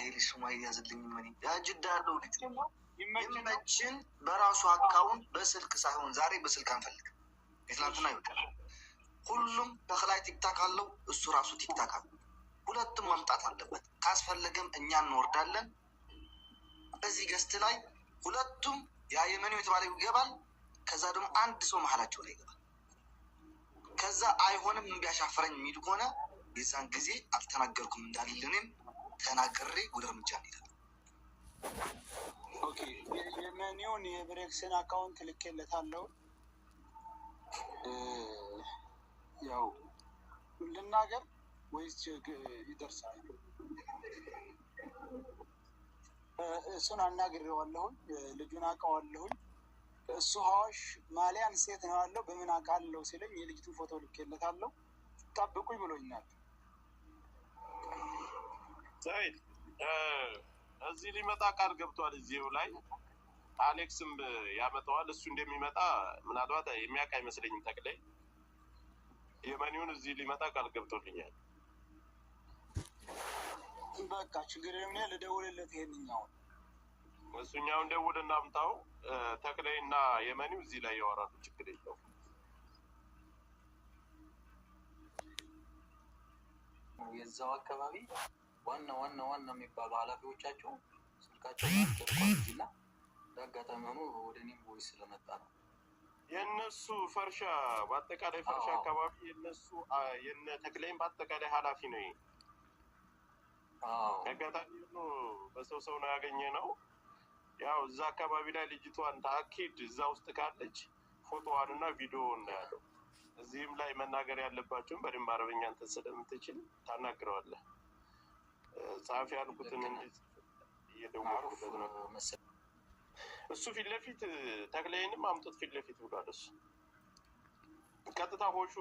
ልጅ ስሟ ይያዝልኝ ምን ያጅዳ ያለው ልጅ ይመችን በራሱ አካውንት በስልክ ሳይሆን ዛሬ በስልክ አንፈልግም። የትላንትና ይወጣል። ሁሉም ተክላይ ቲክታክ አለው፣ እሱ ራሱ ቲክታክ አለው። ሁለቱም መምጣት አለበት። ካስፈለገም እኛ እንወርዳለን። በዚህ ገስት ላይ ሁለቱም የየመኒው የተባለው ይገባል። ከዛ ደግሞ አንድ ሰው መሀላቸው ላይ ይገባል። ከዛ አይሆንም ቢያሻፈረኝ የሚል ከሆነ የዛን ጊዜ አልተናገርኩም እንዳልልንም ተናገሬ ወደ እርምጃ እንሄዳለን። ኦኬ የመኒውን የብሬክስን አካውንት ልኬለታለሁ። ያው ልናገር ወይስ ይደርሳል? እሱን አናግሬዋለሁኝ። ልጁን አውቀዋለሁኝ። እሱ ሀዋሽ ማሊያን ሴት ነው ያለው። በምን አውቃለሁ ሲለኝ የልጅቱ ፎቶ ልኬለታለሁ። ጠብቁኝ ብሎኛል። ሳይድ እዚህ ሊመጣ ቃል ገብቷል። እዚሁ ላይ አሌክስም ያመጣዋል። እሱ እንደሚመጣ ምናልባት የሚያውቅ አይመስለኝም። ተክላይ የመኒውን እዚህ ሊመጣ ቃል ገብቶልኛል። በቃ ችግር የምን ልደውልለት ይሄንኛውን እሱኛውን ደውል እናምጣው። ተክላይ እና የመኒው እዚህ ላይ ያወራሉ። ችግር የለውም። የዛው አካባቢ ዋና የሚባሉ ኃላፊዎቻቸው ስልካቸው ማስተርኳልና ለአጋጣሚ ሆኖ ወደ እኔም ቦይስ ስለመጣ ነው። የእነሱ ፈርሻ በአጠቃላይ ፈርሻ አካባቢ የእነሱ የነ ተክላይም በአጠቃላይ ኃላፊ ነው። ይሄ አጋጣሚ ሆኖ በሰው ነው ያገኘ ነው። ያው እዛ አካባቢ ላይ ልጅቷን ታኪድ እዛ ውስጥ ካለች ፎቶዋን እና ቪዲዮ እናያለው። እዚህም ላይ መናገር ያለባቸውን በደንብ አረበኛ እንትን ስለምትችል ታናግረዋለህ። ጸሐፊ ያልኩትን እየደወልኩበት ነው። እሱ ፊት ለፊት ተክላይንም አምጡት ፊት ለፊት ብሏል። እሱ ቀጥታ ሆሹ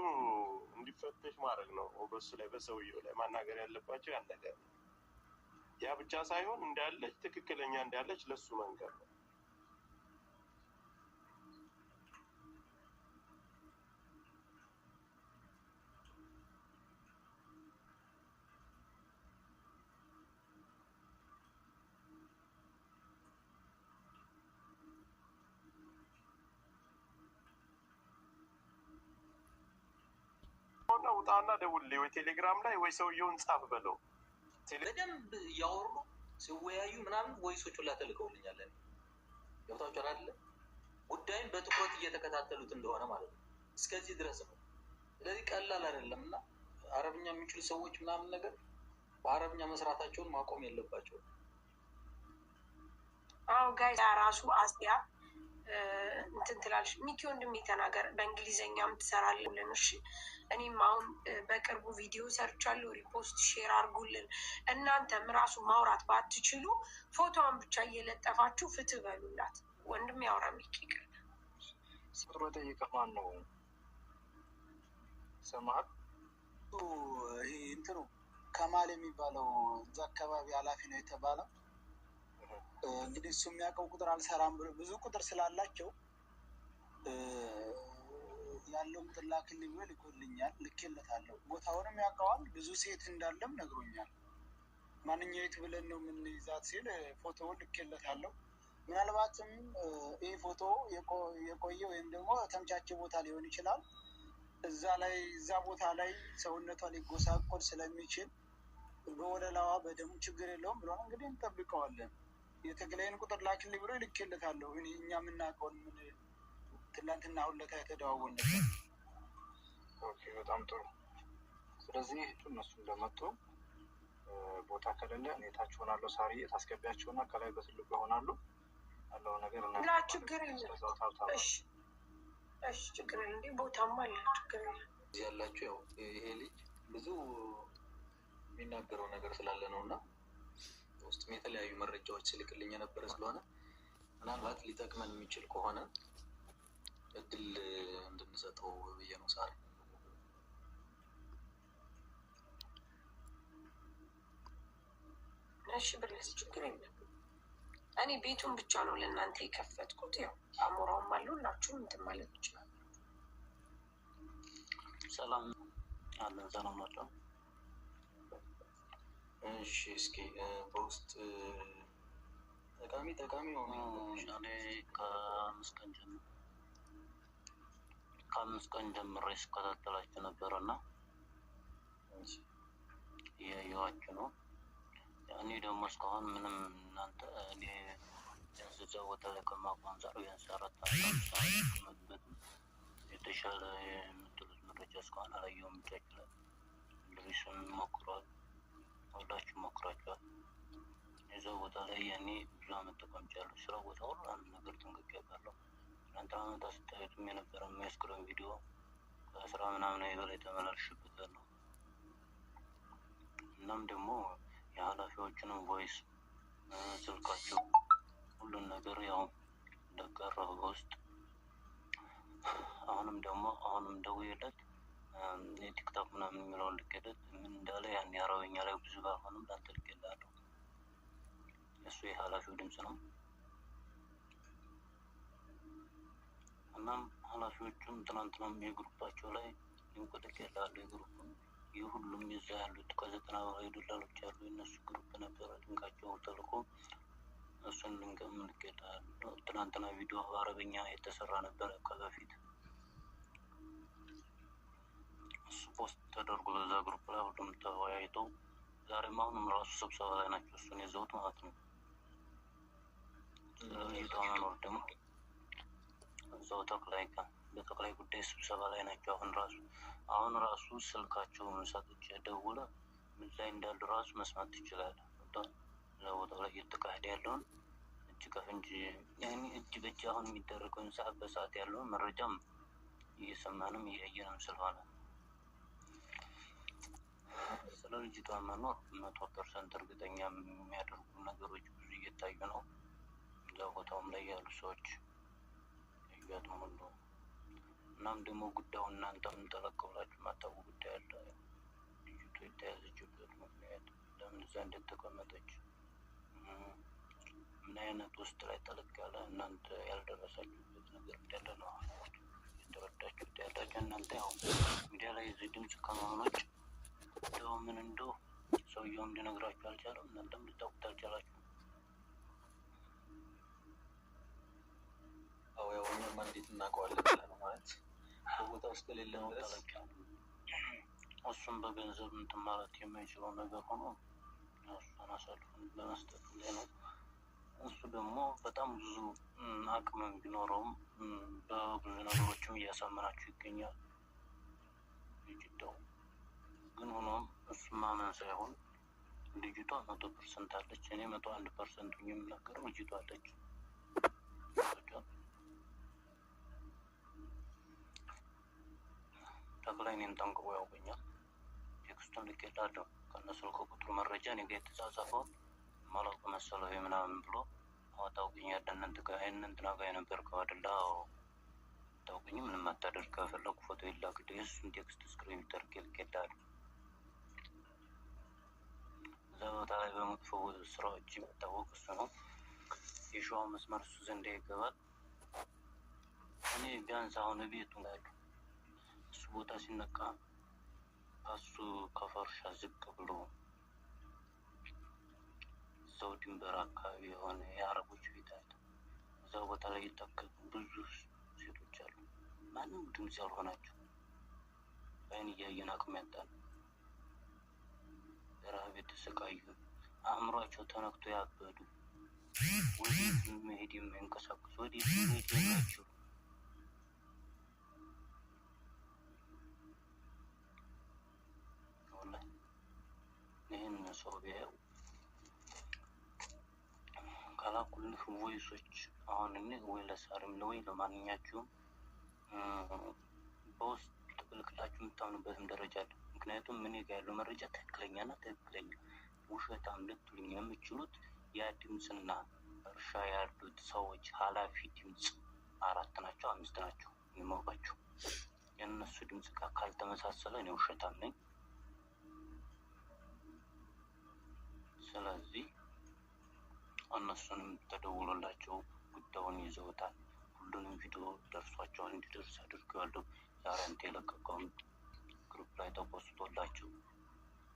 እንዲፈተሽ ማድረግ ነው። በሱ ላይ በሰውየው ላይ ማናገር ያለባቸው ያን ነገር ነው። ያ ብቻ ሳይሆን እንዳለች ትክክለኛ እንዳለች ለሱ መንገር ነው። ውጣና ደውልልኝ ወይ ቴሌግራም ላይ ወይ ሰውየውን ጻፍ በለው። በደንብ እያወሩ ሲወያዩ ምናምን ወይሶቹ ላይ ተልከውልኛል። ገብታችኋል አይደለ? ጉዳይን በትኩረት እየተከታተሉት እንደሆነ ማለት ነው። እስከዚህ ድረስ ነው። ስለዚህ ቀላል አይደለም እና አረብኛ የሚችሉ ሰዎች ምናምን ነገር በአረብኛ መስራታቸውን ማቆም የለባቸውም። አዎ ጋይስ ራሱ አስያ እንትን ትላለች። ሚኪ ወንድሜ ተናገር፣ በእንግሊዘኛም ትሰራለን። እሺ እኔም አሁን በቅርቡ ቪዲዮ ሰርቻለሁ። ሪፖስት ሼር አድርጉልን። እናንተም ራሱ ማውራት ባትችሉ ፎቶዋን ብቻ እየለጠፋችሁ ፍትህ በሉላት። ወንድም ያውራ ሚኪ ይቅር ስሮ ጠይቀህ ማን ነው ሰማት? ይሄ እንትኑ ከማል የሚባለው እዛ አካባቢ ኃላፊ ነው የተባለው። እንግዲህ እሱ የሚያውቀው ቁጥር አልሰራም ብሎ ብዙ ቁጥር ስላላቸው ያለው ቁጥር ላክልኝ ብሎ ልኮልኛል። ልኬለታለሁ። ቦታውንም ያውቀዋል። ብዙ ሴት እንዳለም ነግሮኛል። ማንኛይት ብለን ነው የምንይዛት ሲል ፎቶውን ልኬለታለሁ። ምናልባትም ይህ ፎቶ የቆየ ወይም ደግሞ ተምቻቸ ቦታ ሊሆን ይችላል። እዛ ቦታ ላይ ሰውነቷ ሊጎሳቆል ስለሚችል በወለላዋ በደሙ ችግር የለውም ብሎ እንግዲህ እንጠብቀዋለን። የተክላይን ቁጥር ላክልኝ ብሎ ልኬለታለሁ። እኛ የምናውቀውን ትላንትና ሁለታ የተደዋወልንበት። ኦኬ በጣም ጥሩ። ስለዚህ እነሱ እንደመጡ ቦታ ከሌለ እኔ ታች ሆናለሁ። ሳሪ ታስገቢያቸውና ከላይ በትልቁ ይሆናሉ ያለው ነገር እና ችግር የለም። እሺ ችግር የለም። እንዴ ቦታማ አለ። ችግር የለም። ያላችሁ ያው ይሄ ልጅ ብዙ የሚናገረው ነገር ስላለ ነው እና ውስጥም የተለያዩ መረጃዎች ስልክልኝ የነበረ ስለሆነ ምናልባት ሊጠቅመን የሚችል ከሆነ እድል እንድንሰጠው ብዬ ነው። ሳሪ እሺ ብለስ ችግር የለም። እኔ ቤቱን ብቻ ነው ለእናንተ የከፈትኩት። ያው አሞራውም አሉ ሁላችሁም እንትን ማለት ይችላል። ሰላም አለ ሰላም ናቸው። እሺ እስኪ በውስጥ ጠቃሚ ሆነ እኔ ከአምስት ቀን ጀምሬ ስከታተላችሁ ነበረ እና እያየኋችሁ ነው። እኔ ደግሞ እስካሁን ምንም እናንተ እኔ ቢያንስ እዛ ቦታ ላይ ከማውቀው አንጻር ቢያንስ 4 ዓመት የተሻለ የምትሉት መረጃ እስካሁን አላየሁም። ይቻችላል ድሪሱን ሞክሯል፣ ሁላችሁ ሞክራችኋል። የዛ ቦታ ላይ ያኔ ብዙ አመት ተቀምጫለሁ። ስራ ቦታ ሁሉ አንድ ነገር ጥንቅቅ ያውቃለሁ። ትናንትና አመት አስታዩትም የነበረ የሚያስክረን ቪዲዮ ከ10 ምናምን በላይ ተመላልሽበታለሁ። እናም ደግሞ የኃላፊዎችንም ቮይስ ስልካቸው ሁሉን ነገር ያው እንደቀረው በውስጥ አሁንም ደውዬለት የቲክቶክ ምናምን የሚለውን ልኬለት ምን እንዳለ ያን አረበኛ ላይ ብዙ ባልሆንም ላንተ ልኬልሃለሁ። እሱ የኃላፊው ድምፅ ነው። እናም ኃላፊዎቹም ትናንትናም የግሩፓቸው ላይ ሊንክ ልኬልሃለሁ። የግሩፕን የሁሉም ይዛ ያሉት ከ90 በላይ ዶላሮች ያሉ የእነሱ ግሩፕ ነበረ። ሊንካቸው ተልኮ እሱን ልንገም ልኬልሃለሁ። ትናንትና ቪዲዮ በአረበኛ የተሰራ ነበረ ከበፊት እሱ ፖስት ተደርጎ በዛ ግሩፕ ላይ ሁሉም ተወያይተው ዛሬም አሁንም ራሱ ስብሰባ ላይ ናቸው። እሱን የዘውት ማለት ነው። ስለልጅቷ መኖር ደግሞ እዛው በጠቅላይ ጉዳይ ስብሰባ ላይ ናቸው። አሁን ራሱ ስልካቸውን ሰጥቼ ደውለ ምን ላይ እንዳሉ ራሱ መስማት ትችላለህ። እዛ ቦታው ላይ እየተካሄደ ያለውን እጅ ከፍንጅ እጅ በእጅ አሁን የሚደረገውን ሰዓት በሰዓት ያለውን መረጃም እየሰማንም እያየንም ስለሆነ ስለ ልጅቷ መኖር 100% እርግጠኛ የሚያደርጉ ነገሮች ብዙ እየታዩ ነው። እዛ ቦታውም ላይ ያሉ ሰዎች እያሉ ሁሉ እናም ደግሞ ጉዳዩን እናንተም ጠለቅ ብላችሁ ማታውቁ ጉዳይ አለ። ልጅቷ የተያዘችበት ምክንያት ለምን እዛ እንደተቀመጠች ምን አይነት ውስጥ ላይ ጠለቅ ያለ እናንተ ያልደረሳችሁበት ነገር እንዳለ ነው የተረዳችሁት ያላችሁ እናንተ። ያው ሚዲያ ላይ እዚህ ድምፅ ከመሆኖች እንደው ምን እንደው ሰውየውም ሊነግራችሁ አልቻለም፣ እናንተም ልታውቁት አልቻላችሁ። ያው እኛማ እንዴት እናውቀዋለን ብለህ ነው ማለት በቦታ ውስጥ ከሌለ ድረስ እሱም በገንዘብ እንትን ማለት የማይችለው ነገር ሆኖ እሱን አሳልፈን በመስጠት ላይ ነው። እሱ ደግሞ በጣም ብዙ አቅምም ቢኖረውም በብዙ ነገሮችም እያሳመናችሁ ይገኛል። ልጅቷው ግን ሆኖም እሱ ማመን ሳይሆን ልጅቷ 100% አለች። እኔ 101% የምናገረው ልጅቷ አለች። ጠቅላይ እኔን ጠንቅቆ ያውቀኛል። ቴክስቱን ልኬልሃለሁ ከእነ ስልክ ቁጥሩ መረጃ እኔ ጋ የተጻጻፈውን ማላውቅ መሰለው ምናምን ብሎ ታውቅኛለህ እንትና ጋ የነበርከው አይደለ? ታውቅኝ ምንም አታደርግ ከፈለኩ ፎቶ ይላክልህ። እሱን ቴክስት ስክሪን ተርኬ ልኬልሃለሁ። እዛ ቦታ ላይ በመጥፎ ስራዎች የሚታወቅ እሱ ነው። የሸዋ መስመር እሱ ዘንድ ይገባል። እኔ ቢያንስ አሁን ቤቱ ላይ እሱ ቦታ ሲነቃ ከሱ ከፈርሻ ዝቅ ብሎ እዛው ድንበር አካባቢ የሆነ የአረቦች ቤት አለ። እዛ ቦታ ላይ የተከሉ ብዙ ሴቶች አሉ። ማንም ድምፅ ያልሆናቸው በአይን እያየን አቅም ያጣሉ። በረሃብ የተሰቃዩ አእምሯቸው ተነክቶ ያበዱ ወዴት መሄድ የማይንቀሳቀሱ ወዴት መሄድ የማይችሉ ይህን ሰው ቢያየው ካላኩልህ ቮይሶች አሁን እኔ ወይ ለሳርም ወይ ለማንኛችሁም በውስጥ ትክልክላችሁ የምታምኑበትም ደረጃ አለ። ምክንያቱም እኔ ጋ ያለው መረጃ ትክክለኛና ትክክለኛ ውሸታም ልትሉኝ የምችሉት ያ ድምፅና እርሻ ያሉት ሰዎች ኃላፊ ድምፅ 4 ናቸው 5 ናቸው የሚሞቃቸው። የእነሱ ድምፅ ጋር ካልተመሳሰለ እኔ ውሸታም ነኝ። ስለዚህ እነሱንም ተደውሎላቸው ጉዳዩን ይዘውታል። ሁሉንም ቪዲዮ ደርሷቸውን እንዲደርስ አድርገዋለሁ። ዛሬ አንተ የለቀቀውን ግሩፕ ላይ ተፖስቶላቸው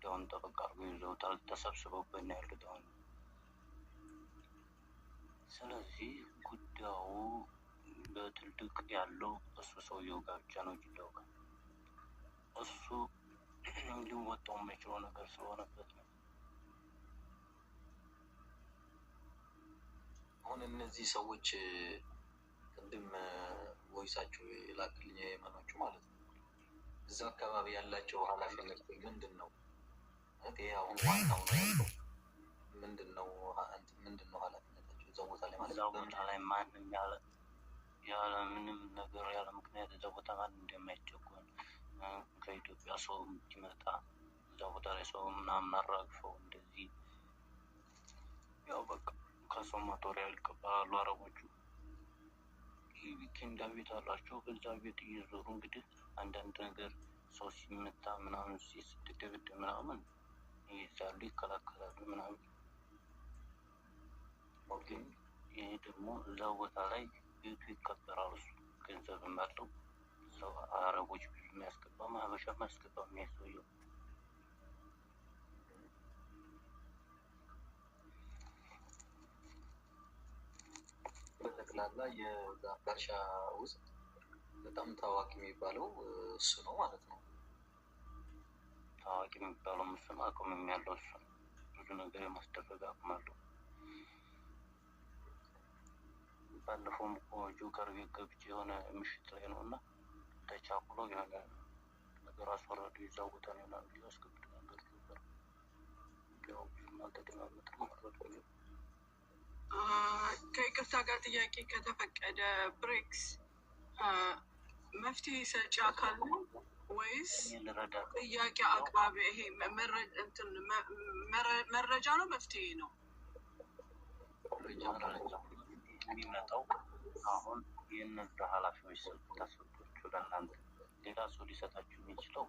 ጉዳዩን ጠበቅ አድርገው ይዘውታል። ተሰብስበውበት ነው ያሉት አሁን። ስለዚህ ጉዳዩ በትልቅ ያለው እሱ ሰውየው ጋር ብቻ ነው ጅዳው ጋር እሱ ሊወጣው የማይችለው ነገር ስለሆነበት ነው። አሁን እነዚህ ሰዎች ቅድም ቮይሳቸው የላክልኝ የመኖቹ ማለት ነው እዛ አካባቢ ያላቸው ኃላፊነት ምንድን ነው? ይሄ አሁን ዋናው ነው ያለው ምንድን ነው ኃላፊነታቸው እዛ ቦታ ላይ ማለት እዛ ቦታ ላይ ማንም ያለ ምንም ነገር ያለ ምክንያት እዛ ቦታ ማንም እንደማይቸጎን ከኢትዮጵያ ሰው ሲመጣ እዛ ቦታ ላይ ሰው ምናምን አራግፈው እንደዚህ ያው በቃ ከሰው ሞቶሪያል ይቀበላሉ አረቦቹ። ኬንዳ ቤት አላቸው። በዛ ቤት እየዞሩ እንግዲህ አንዳንድ ነገር ሰው ሲመታ ምናምን ሲደበደብ ምናምን ይይዛሉ፣ ይከላከላሉ ምናምን። ግን ይሄ ደግሞ እዛ ቦታ ላይ ቤቱ ይከበራል። እሱ ገንዘብም አለው። ሰው አረቦች ብዙ የሚያስገባ ሀበሻ የሚያስገባ የሚያስወየው በጠቅላላ የዛ ጋርሻ ውስጥ በጣም ታዋቂ የሚባለው እሱ ነው ማለት ነው። ታዋቂ የሚባለው እሱ ነው። አቅምም ያለው እሱ ነው። ብዙ ነገር የማስደረግ አቅም አለው። ባለፈውም እኮ ጆከር ቤት ገብቼ የሆነ ምሽት ላይ ነው እና ተቻኩሎ የሆነ ነገር አስወረዱ። የዛው ቦታ ነው ና ያስገብት ነገር ነበር። ያው አልተደማመጥም ማለት ነው። ከይቅርታ ጋር ጥያቄ ከተፈቀደ ብሬክስ መፍትሄ ሰጪ አካል ነው ወይስ ጥያቄ አቅራቢ? ይሄ መረጃ ነው መፍትሄ ነው? የሚመጣው አሁን የእነዛ ኃላፊዎች ስልክ ተሰጥቷቸው ለእናንተ ሌላ ሰው ሊሰጣችሁ የሚችለው